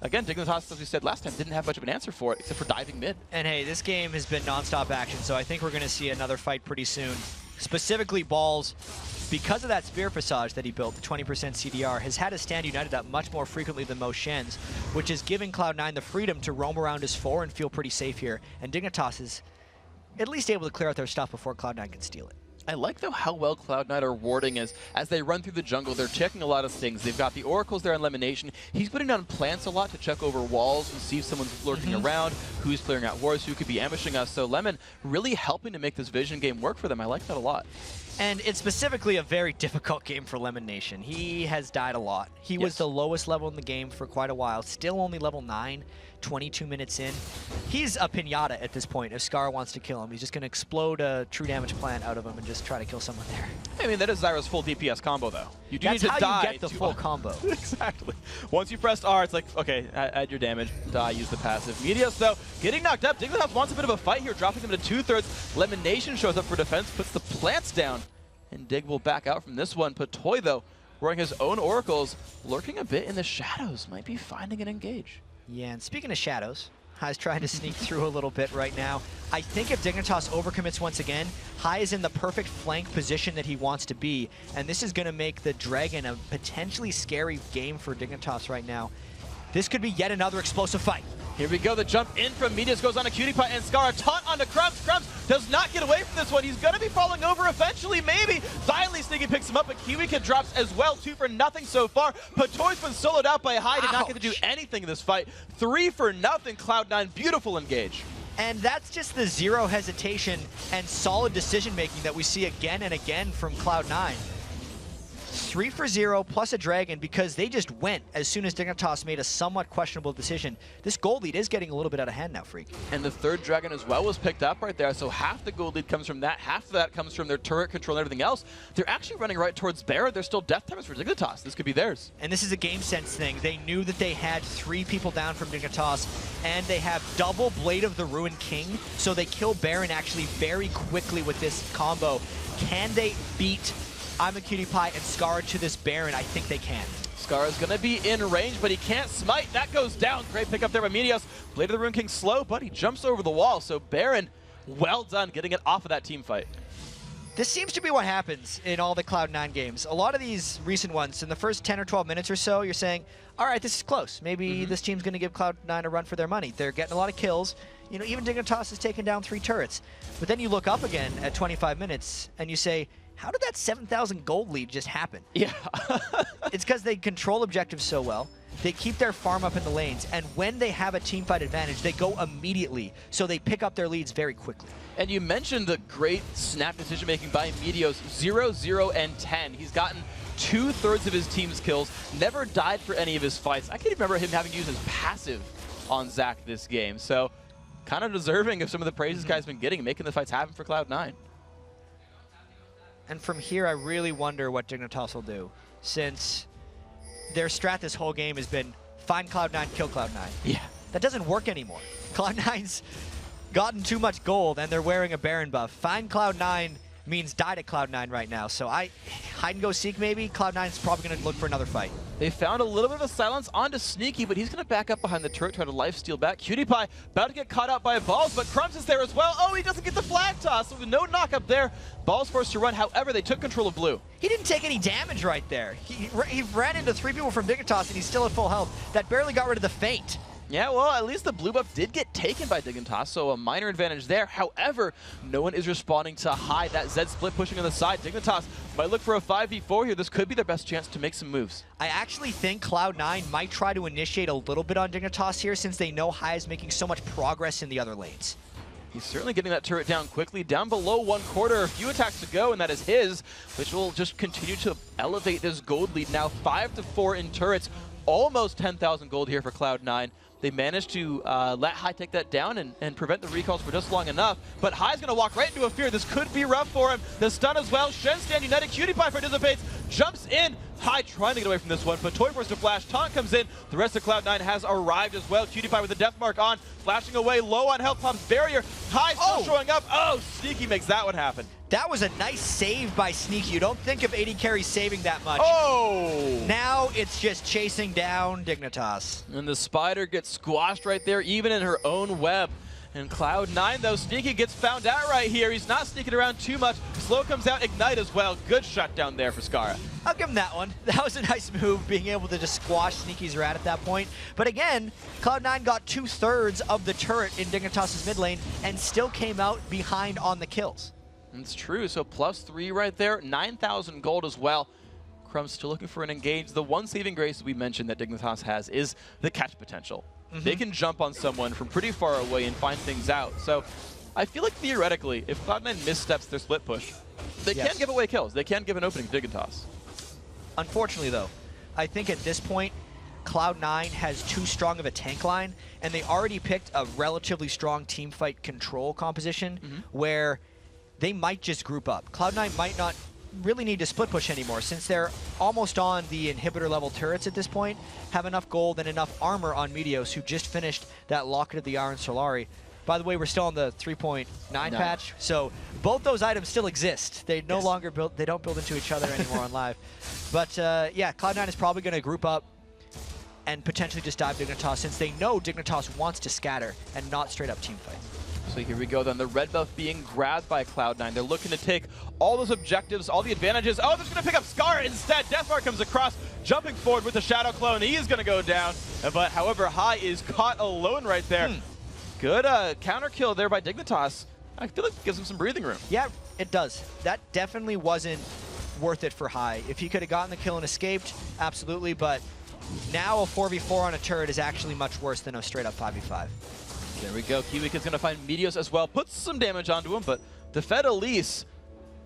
again, Dignitas, as we said last time, didn't have much of an answer for it, except for diving mid. And hey, this game has been non-stop action, so I think we're going to see another fight pretty soon. Specifically, Balls, because of that Spear Passage that he built, the 20% CDR, has had his stand united up much more frequently than most Shens, which is giving Cloud9 the freedom to roam around his 4 and feel pretty safe here. And Dignitas is at least able to clear out their stuff before Cloud9 can steal it. I like, though, how well Cloud9 are warding as they run through the jungle. They're checking a lot of things. They've got the Oracles there on Elimination. He's putting down plants a lot to check over walls and see if someone's lurking around, who's clearing out wards, who could be ambushing us. So Lemon really helping to make this Vision game work for them. I like that a lot. And it's specifically a very difficult game for Lemon Nation. He has died a lot. He was the lowest level in the game for quite a while. Still only level 9, 22 minutes in. He's a pinata at this point if Scar wants to kill him. He's just going to explode a true damage plant out of him and just try to kill someone there. I mean, that is Zyra's full DPS combo, though. You do That's need to die. how you get the full combo. Exactly. Once you pressed R, it's like, okay, add your damage, die, use the passive. Meteos, though, getting knocked up. Dignitas wants a bit of a fight here, dropping them to 2/3. Lemon Nation shows up for defense, puts the plants down. And Dig will back out from this one. Patoy, though, wearing his own oracles, lurking a bit in the shadows, might be finding an engage. Yeah, and speaking of shadows, High's trying to sneak through a little bit right now. I think if Dignitas overcommits once again, High is in the perfect flank position that he wants to be, and this is going to make the Dragon a potentially scary game for Dignitas right now. This could be yet another explosive fight. Here we go, the jump in from Meteos goes on a Cutie Pie and Skara taunt onto Crumbs. Crumbs does not get away from this one. He's going to be falling over eventually, maybe. Finally, Sneaky picks him up, but Kiwi Kid drops as well. 2 for nothing so far. Patoy's been soloed out by High, did not get to do anything in this fight. 3 for nothing, Cloud9, beautiful engage. And that's just the zero hesitation and solid decision-making that we see again and again from Cloud9. 3 for 0 plus a dragon because they just went as soon as Dignitas made a somewhat questionable decision. This gold lead is getting a little bit out of hand now, Freak. And the third dragon as well was picked up right there, so half the gold lead comes from that, half of that comes from their turret control and everything else. They're actually running right towards Baron. There's still death timers for Dignitas. This could be theirs. And this is a game sense thing. They knew that they had 3 people down from Dignitas, and they have double Blade of the Ruined King, so they kill Baron actually very quickly with this combo. Can they beat I'm a Cutie Pie and Scar to this Baron? I think they can. Scar is going to be in range, but he can't smite. That goes down. Great pick up there by Meteos. Blade of the Ruined King slow, but he jumps over the wall. So Baron, well done getting it off of that team fight. This seems to be what happens in all the Cloud9 games. A lot of these recent ones, in the first 10 or 12 minutes or so, you're saying, all right, this is close. Maybe this team's going to give Cloud9 a run for their money. They're getting a lot of kills. You know, even Dignitas has taken down 3 turrets. But then you look up again at 25 minutes and you say, how did that 7,000 gold lead just happen? Yeah. It's because they control objectives so well. They keep their farm up in the lanes, and when they have a teamfight advantage, they go immediately, so they pick up their leads very quickly. And you mentioned the great snap decision-making by Meteos, 0, 0, and 10. He's gotten 2/3 of his team's kills, never died for any of his fights. I can't even remember him having used his passive on Zac this game, so kind of deserving of some of the praise this guy's been getting, making the fights happen for Cloud9. And from here, I really wonder what Dignitas will do, since their strat this whole game has been find Cloud9, kill Cloud9. Yeah. That doesn't work anymore. Cloud9's gotten too much gold, and they're wearing a Baron buff. Find Cloud9 means die to Cloud9 right now. So hide and go seek maybe. Cloud9's probably going to look for another fight. They found a little bit of a silence onto Sneaky, but he's going to back up behind the turret, try to lifesteal back. Cutie Pie about to get caught out by Balls, but Crumbs is there as well. Oh, he doesn't get the flag toss, so no knock up there. Balls forced to run. However, they took control of blue. He didn't take any damage right there. He ran into 3 people from Dignitas, and he's still at full health. That barely got rid of the feint. Yeah, well, at least the blue buff did get taken by Dignitas, so a minor advantage there. However, no one is responding to High. That Zed split pushing on the side. Dignitas might look for a 5v4 here. This could be their best chance to make some moves. I actually think Cloud9 might try to initiate a little bit on Dignitas here, since they know High is making so much progress in the other lanes. He's certainly getting that turret down quickly. Down below 1/4, a few attacks to go, and that is his, which will just continue to elevate this gold lead. Now 5-4 in turrets. Almost 10,000 gold here for Cloud9. They managed to let High take that down and prevent the recalls for just long enough. But High's going to walk right into a fear. This could be rough for him. The stun as well. Shen stand united. Cutie Pie participates. Jumps in. High trying to get away from this one, but Toy Force to flash. Taunt comes in. The rest of Cloud9 has arrived as well. Cutie Pie with the death mark on. Flashing away. Low on health. Pops barrier. High still showing up. Oh, Sneaky makes that one happen. That was a nice save by Sneaky. You don't think of AD carry saving that much. Oh! Now it's just chasing down Dignitas. And the spider gets squashed right there, even in her own web. And Cloud9, though, Sneaky gets found out right here. He's not sneaking around too much. Slow comes out, Ignite as well. Good shutdown there for Skara. I'll give him that one. That was a nice move, being able to just squash Sneaky's rat at that point. But again, Cloud9 got 2/3 of the turret in Dignitas' mid lane and still came out behind on the kills. It's true, so +3 right there, 9,000 gold as well. Crumbs still looking for an engage. The one saving grace we mentioned that Dignitas has is the catch potential. They can jump on someone from pretty far away and find things out. So I feel like theoretically, if Cloud9 missteps their split push, they can give away kills. They can give an opening to Dignitas. Unfortunately, though, I think at this point, Cloud9 has too strong of a tank line, and they already picked a relatively strong teamfight control composition where they might just group up. Cloud9 might not really need to split push anymore, since they're almost on the inhibitor level turrets at this point, have enough gold and enough armor on Meteos, who just finished that Locket of the Iron Solari. By the way, we're still on the 3.9 patch, so both those items still exist. They no longer build, they don't build into each other anymore on live. But yeah, Cloud9 is probably going to group up and potentially just dive Dignitas, since they know Dignitas wants to scatter and not straight up teamfight. So here we go then, the red buff being grabbed by Cloud9. They're looking to take all those objectives, all the advantages. Oh, they're going to pick up Scar instead. Deathmark comes across, jumping forward with the Shadow Clone. He is going to go down. But however, High is caught alone right there. Good counter kill there by Dignitas. I feel like it gives him some breathing room. Yeah, it does. That definitely wasn't worth it for High. If he could have gotten the kill and escaped, absolutely. But now a 4v4 on a turret is actually much worse than a straight up 5v5. There we go. Kiwi is going to find Meteos as well. Puts some damage onto him, but the Fed Elise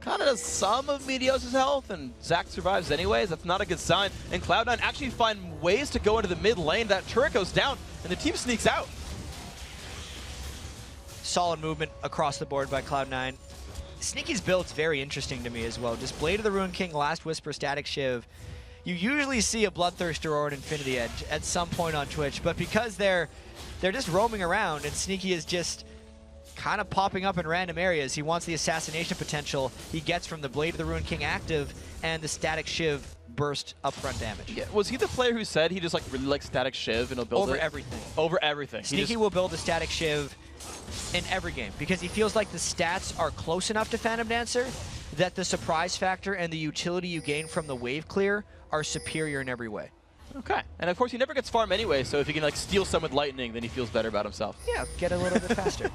kind of does some of Meteos' health, and Zac survives anyways. That's not a good sign. And Cloud9 actually find ways to go into the mid lane. That turret goes down, and the team sneaks out. Solid movement across the board by Cloud9. Sneaky's build's very interesting to me as well. Just Blade of the Ruined King, Last Whisper, Static Shiv. You usually see a Bloodthirster or an Infinity Edge at some point on Twitch, but because they're just roaming around and Sneaky is just kind of popping up in random areas, he wants the assassination potential he gets from the Blade of the Ruined King active and the Static Shiv burst upfront damage. Yeah, was he the player who said he just like really likes Static Shiv and he'll build Over it? everything. Over everything. Sneaky will build a Static Shiv in every game because he feels like the stats are close enough to Phantom Dancer that the surprise factor and the utility you gain from the wave clear are superior in every way. Okay, and of course he never gets farm anyway, so if he can like steal some with lightning, then he feels better about himself. Yeah, get a little bit faster.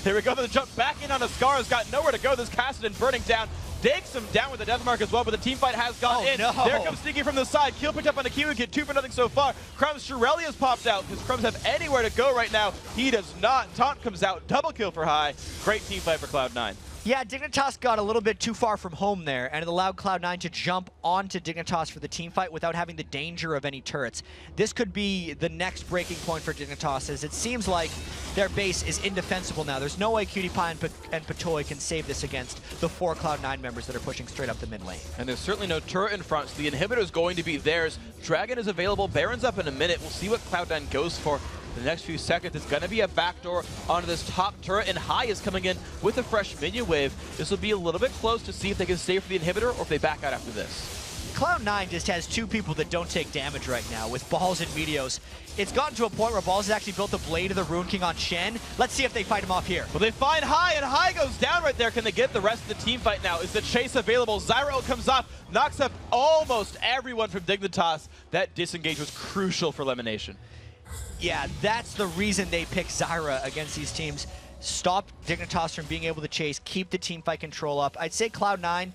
Here we go, the jump back in on Ascara's got nowhere to go. This Kassadin burning down. Takes him down with the death mark as well, but the team fight has gone in. No. There comes Sneaky from the side. Kill picked up on the Kiwi Kid, 2-0 so far. Crumbs Shirellia's popped out because Crumbs have anywhere to go right now. He does not. Taunt comes out, double kill for High. Great team fight for Cloud9. Yeah, Dignitas got a little bit too far from home there, and it allowed Cloud9 to jump onto Dignitas for the team fight without having the danger of any turrets. This could be the next breaking point for Dignitas, as it seems like their base is indefensible now. There's no way Cutie Pie and Patoy can save this against the 4 Cloud9 members that are pushing straight up the mid lane. And there's certainly no turret in front, so the inhibitor is going to be theirs. Dragon is available, Baron's up in a minute. We'll see what Cloud9 goes for. The next few seconds, it's going to be a backdoor onto this top turret, and High is coming in with a fresh minion wave. This will be a little bit close to see if they can stay for the inhibitor or if they back out after this. Cloud9 just has 2 people that don't take damage right now with Balls and Meteos. It's gotten to a point where Balls has actually built the Blade of the Ruined King on Shen. Let's see if they fight him off here. Well, they find High, and High goes down right there. Can they get the rest of the team fight now? Is the chase available? Zyro comes off, knocks up almost everyone from Dignitas. That disengage was crucial for elimination. Yeah, that's the reason they pick Zyra against these teams. Stop Dignitas from being able to chase, keep the team fight control up. I'd say Cloud9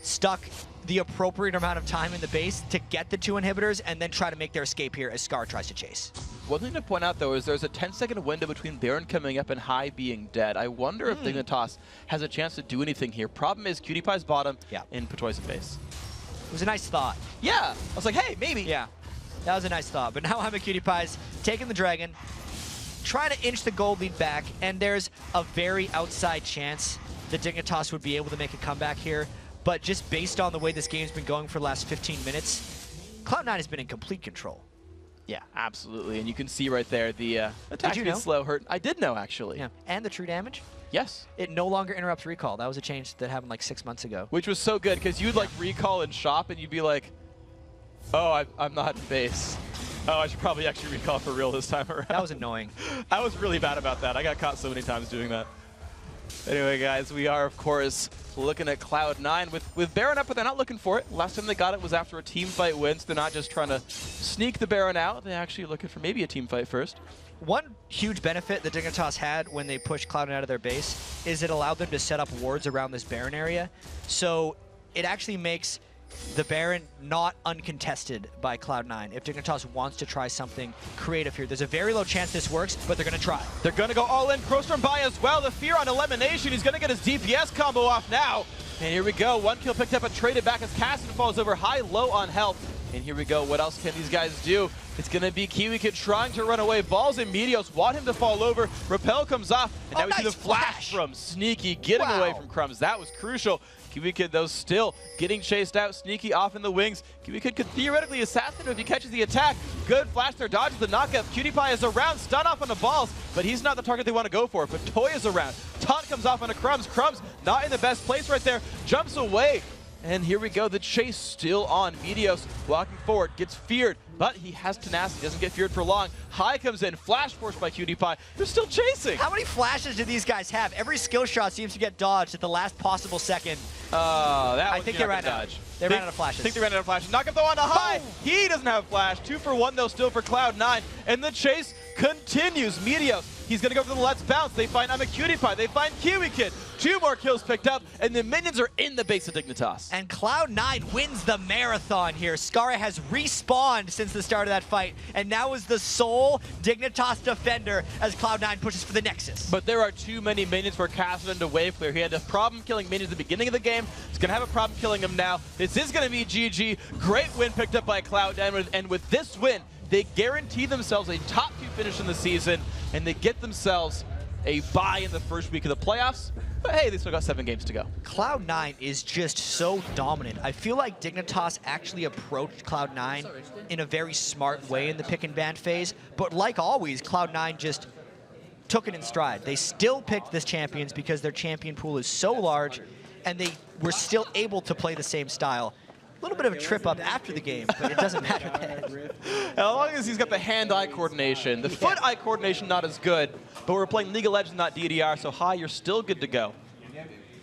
stuck the appropriate amount of time in the base to get the 2 inhibitors and then try to make their escape here as Scar tries to chase. One thing to point out, though, is there's a 10-second window between Baron coming up and High being dead. I wonder if Dignitas has a chance to do anything here. Problem is Cutie Pie's bottom and Patoy's base. It was a nice thought. Yeah, I was like, hey, maybe. Yeah. That was a nice thought, but now I'm a Cutie Pie's taking the dragon, trying to inch the gold lead back, and there's a very outside chance that Dignitas would be able to make a comeback here, but just based on the way this game's been going for the last 15 minutes, Cloud9 has been in complete control. Yeah, absolutely, and you can see right there the attack speed slow hurt. I did know, actually. Yeah, and the true damage? Yes. It no longer interrupts recall. That was a change that happened like 6 months ago. Which was so good, because you'd like recall and shop, and you'd be like, oh, I'm not in base. Oh, I should probably actually recall for real this time around. That was annoying. I was really bad about that. I got caught so many times doing that. Anyway, guys, we are, of course, looking at Cloud9 with Baron up, but they're not looking for it. Last time they got it was after a team fight win, so they're not just trying to sneak the Baron out. They're actually looking for maybe a team fight first. One huge benefit that Dignitas had when they pushed Cloud9 out of their base is it allowed them to set up wards around this Baron area. So it actually makes the Baron not uncontested by Cloud9. If Dignitas wants to try something creative here, there's a very low chance this works, but they're going to try. They're going to go all in. Crowstorm by as well. The fear on elimination. He's going to get his DPS combo off now. And here we go. 1 kill picked up and traded back as Kassadin falls over High, low on health. And here we go. What else can these guys do? It's going to be Kiwi Kid trying to run away. Balls and Meteos want him to fall over. Repel comes off. And now we see the flash from Sneaky getting away from Crumbs. That was crucial. Kiwi Kid, though, still getting chased out. Sneaky off in the wings. Kiwi Kid could theoretically assassinate him if he catches the attack. Good flash there, dodges the knockup. Cutie Pie is around, stun off on the balls, but he's not the target they want to go for. But Toy is around. Taunt comes off on a Crumbs. Crumbs not in the best place right there. Jumps away. And here we go, the chase still on. Meteos walking forward, gets feared, but he has tenacity, doesn't get feared for long. High comes in, flash forced by Cutie Pie. They're still chasing. How many flashes do these guys have? Every skill shot seems to get dodged at the last possible second. I think they ran out. They ran out of flashes. I think they ran out of flashes. Knock up the one to High. He doesn't have flash. 2 for 1 though still for Cloud9. And the chase continues. Meteos He's going to go for the Let's Bounce. They find I'm a Cutie Pie. They find Kiwi Kid. 2 more kills picked up, and the minions are in the base of Dignitas. And Cloud9 wins the marathon here. Skara has respawned since the start of that fight, and now is the sole Dignitas defender as Cloud9 pushes for the Nexus. But there are too many minions for Cassidy to wave clear. He had a problem killing minions at the beginning of the game. He's going to have a problem killing them now. This is going to be GG. Great win picked up by Cloud9, and with this win, they guarantee themselves a top 2 finish in the season, and they get themselves a bye in the first week of the playoffs. But hey, they still got 7 games to go. Cloud9 is just so dominant. I feel like Dignitas actually approached Cloud9 in a very smart way in the pick and ban phase, but like always, Cloud9 just took it in stride. They still picked this champions because their champion pool is so large, and they were still able to play the same style. A little bit of a trip up after the game, but it doesn't matter then. As long as he's got the hand-eye coordination. The foot-eye coordination not as good, but we're playing League of Legends, not DDR, so high, you're still good to go.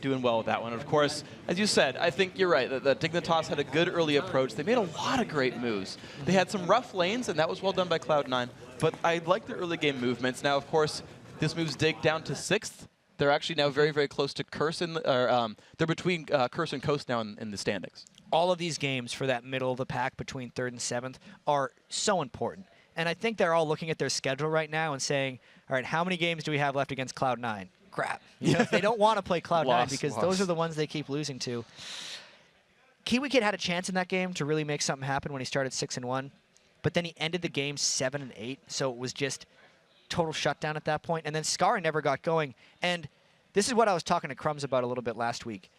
Doing well with that one. Of course, as you said, I think you're right. The Dignitas had a good early approach. They made a lot of great moves. They had some rough lanes, and that was well done by Cloud9, but I like their early game movements. Now, of course, this moves Dig down to 6th. They're actually now very, very close to Curse. They're between Curse and Coast now in the standings. All of these games for that middle of the pack between 3rd and 7th are so important. And I think they're all looking at their schedule right now and saying, all right, how many games do we have left against Cloud9? Crap. You know, they don't want to play Cloud9 because those are the ones they keep losing to. Kiwi Kid had a chance in that game to really make something happen when he started 6-1, but then he ended the game 7-8, so it was just total shutdown at that point. And then Skara never got going. And this is what I was talking to Crumbs about a little bit last week.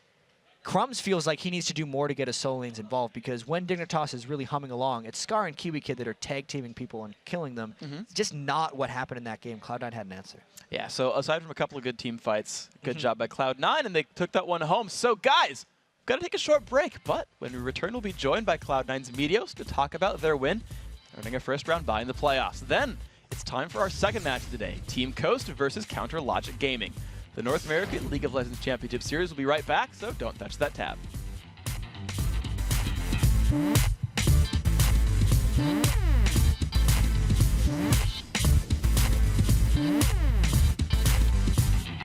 Crumbs feels like he needs to do more to get his solo lanes involved, because when Dignitas is really humming along, it's Skara and Kiwi Kid that are tag-teaming people and killing them. It's just not what happened in that game. Cloud9 had an answer. Yeah, so aside from a couple of good team fights, good job by Cloud9, and they took that one home. So guys, we've got to take a short break, but when we return, we'll be joined by Cloud9's Meteos to talk about their win, earning a first-round bye in the playoffs. Then, it's time for our second match of the day, Team Coast versus Counter Logic Gaming. The North American League of Legends Championship Series will be right back, so don't touch that tab.